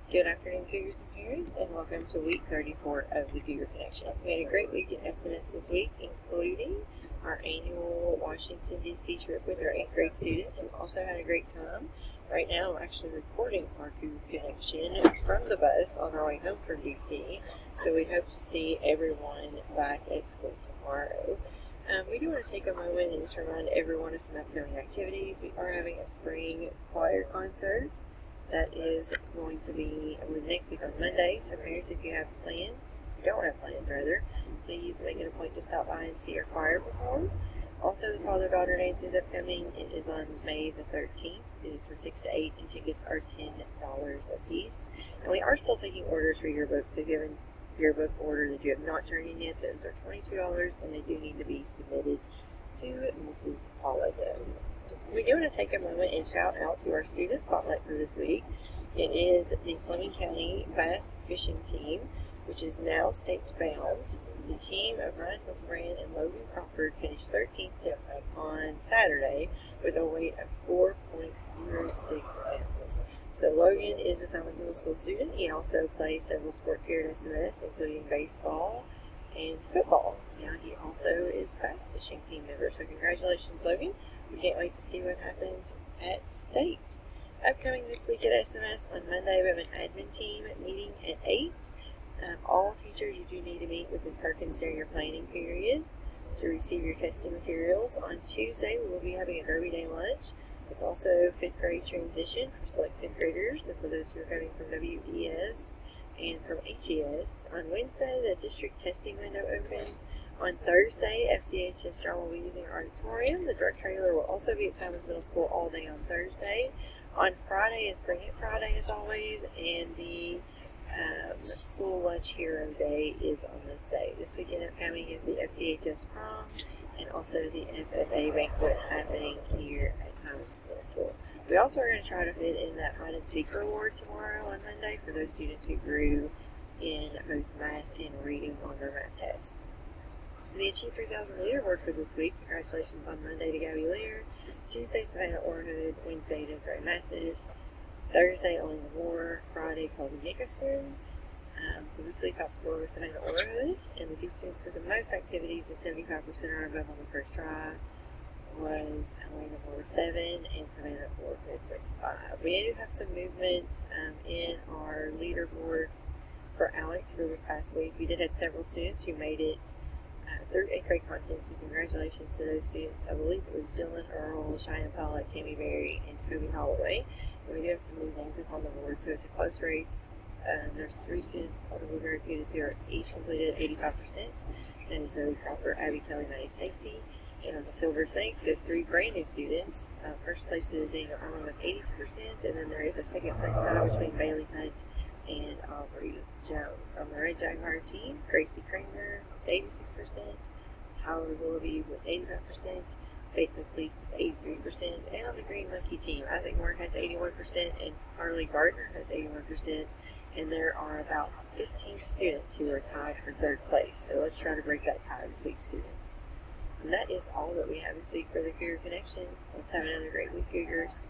Good afternoon, Cougars and parents, and welcome to week 34 of the Cougar Connection. We had a great week at SMS this week, including our annual Washington, D.C. trip with our 8th grade students, who also had a great time. Right now, I'm actually recording our Cougar Connection from the bus on our way home from D.C., so we hope to see everyone back at school tomorrow. We do want to take a moment and just remind everyone of some upcoming activities. We are having a spring choir concert that is going to be next week on Monday. So parents, if you have plans, if you don't have plans rather, please make it a point to stop by and see our choir perform. Also, the father-daughter dance is upcoming. It is on May the 13th. It is from 6 to 8, and tickets are $10 a piece. And we are still taking orders for yearbooks. So if you have a yearbook order that you have not turned in yet, those are $22, and they do need to be submitted to Mrs. Pauletta. We do want to take a moment and shout out to our student spotlight for this week. It is the Fleming County Bass Fishing Team, which is now state bound. The team of Ryan Hildebrand and Logan Crawford finished 13th on Saturday with a weight of 4.06 pounds. So Logan is a Simons Middle School student. He also plays several sports here at SMS, including baseball and football. Now he also is a bass fishing team member. So congratulations, Logan. We can't wait to see what happens at state. Upcoming this week at SMS on Monday, we have an admin team meeting at 8. All teachers, you do need to meet with Ms. Perkins during your planning period to receive your testing materials. On Tuesday, we will be having a Derby Day lunch. It's also 5th grade transition for select 5th graders and for those who are coming from WES and from HES. On Wednesday, the district testing window opens. On Thursday, FCHS Drama will be using our auditorium. The drug trailer will also be at Simons Middle School all day on Thursday. On Friday is Bring It Friday as always, and the school lunch hero day is on this day. This weekend upcoming is the FCHS prom and also the FFA banquet happening here at Simons Middle School. We also are going to try to fit in that hide and seek reward tomorrow on Monday for those students who grew in both math and reading on their math test. The Achieve 3000 leaderboard for this week. Congratulations on Monday to Gabby Lear. Tuesday, Savannah Orhood. Wednesday, Desiree Mathis. Thursday, Elena Moore. Friday, Colby Nickerson. The weekly top scorer was Savannah Orhood. And the two students with the most activities at 75% or above on the first try was Elena Moore with 7 and Savannah Orhood with 5. We do have some movement in our leaderboard for Alex for this past week. We did have several students who made it through 8th grade content, so congratulations to those students. I believe it was Dylan Earl, Cheyenne Pollock, Cami Berry, and Toby Holloway. And we do have some new names up on the board, so it's a close race. There's 3 students on the Blueberry Cuties who are each completed 85%. That is Zoe Cropper, Abby Kelly, Maddie Stacy. And on the Silver Snakes, we have 3 brand new students. First place is Daniel Irwin with 82%, and then there is a second place tie between Bailey Hunt and Aubrey Jones. On the Red Jaguar team, Gracie Kramer with 86%, Tyler Willoughby with 85%, Faith McLeese with 83%, and on the Green Monkey team, Isaac Moore has 81% and Harley Gardner has 81%, and there are about 15 students who are tied for 3rd place. So let's try to break that tie this week, students. And that is all that we have this week for the Cougar Connection. Let's have another great week, Cougars.